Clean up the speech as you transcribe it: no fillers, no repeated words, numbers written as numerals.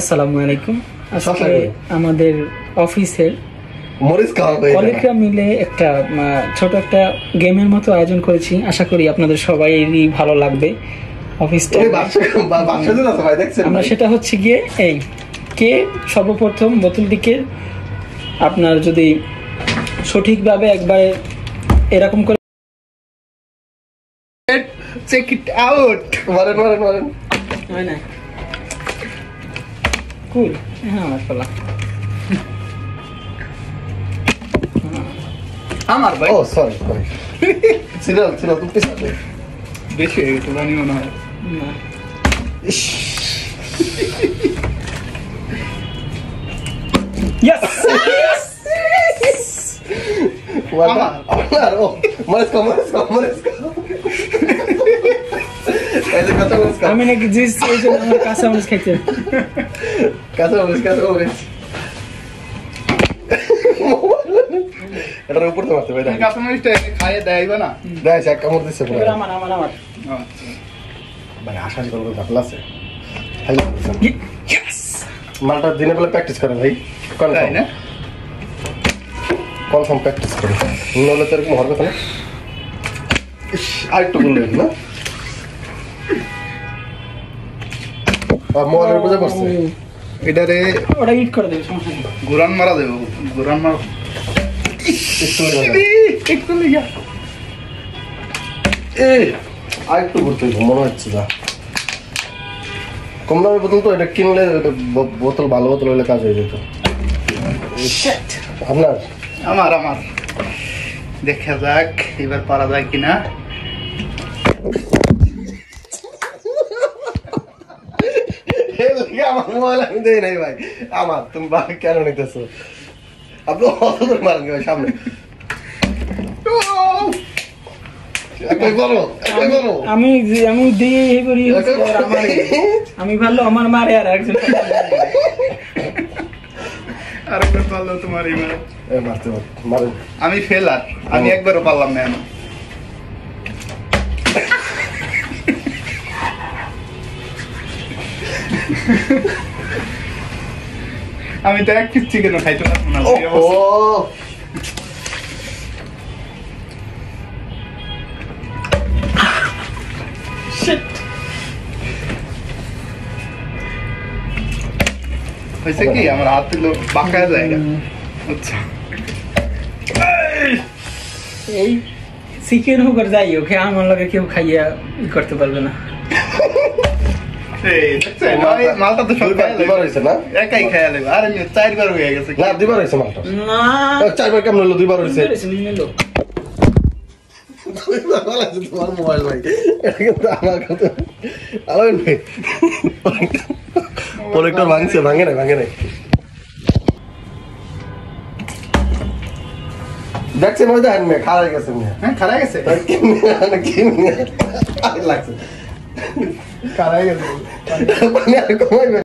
আসসালামু আলাইকুম। আজকে আমাদের অফিসের কলিগরা মিলে একটা ছোট একটা গেমের মতো আয়োজন করেছি। আশা করি আপনাদের সবাইরই ভালো লাগবে। অফিসটা আমরা সেটা হচ্ছে গিয়ে এই কে সর্বপ্রথম বোতলটিকে আপনার যদি সঠিকভাবে একবার এরকম করে চেক ইট আউট মারেন হয় না কুল। হ্যাঁ আমার পালা আমার ভাই। ও সরি ছিল তুমি পিছনে বেশি হয়ে গেছে জানি মনে হয়। না Yes! আমি নাকি জিস এই জন্য আমার কাঁচা মরিচ খাইতে এটার উপর তো মারতে ভাই কাঁচা মরিচটা খাইয়ে দেয়বা না? দেখ এক কামড় দিচ্ছে পুরো এবার আমার ভাই আশা করবো ঘাটলা আছে মালটা দিনের বেলা প্র্যাকটিস করে ভাই তাই না? কনফার্ম প্র্যাকটিস করে নলে তো এরকম হওয়ার কথা না। আরেকটু বললেন না মোবাইলের উপরে পড়ছে এটারে ওটা হিট করে দেবে, সমস্যা নেই। ঘুরান মারা দেবো, ঘুরান মারা একটু লিগা আরেকটু করতে মনে হচ্ছে যা কম দামের বোতল তো এটা কিনলে বোতল ভালো বোতল হলে কাজ হয়ে যেত। আপনার আমার দেখা যাক এবার পারা যায় কিনা। আমার মোবাইল আমি দেই নাই ভাই, আমার তুমি কেন নিতেছো? আপনি অতদূর মারেন ভাই সামনে আমি দিয়ে আমি ভালো আমার মারে আর একজন আরেকবার পারলো তোমার এবার মারেন। আমি ফেলার, আমি একবারও পারলাম না। আমি তো এক পিস চিকেনও খাইতে পারবো না। হয়েছে কি আমার হাত দিল বাঁকা জায়গা। আচ্ছা এই চিকেন হোক আর যাই হোক আমার লগে কেউ খাইয়া করতে পারবে না। মালটা তো সব দুবার হয়েছে না? একাই খাইয়া দেবে। আরে 4বার হয়ে গেছে। না 2বার হয়েছে মালটা। না 4বার কেমন হলো? 2বার হয়েছে। তোমার মোবাইল ভাই এটা কিন্তু আমার কথা প্রোডাক্টর ভাঙে নাই দেখছে মনে হয় খারাপ গেছে। হ্যাঁ খারাপ গেছে, লাগছে খারাপ গেছে। কমাইবে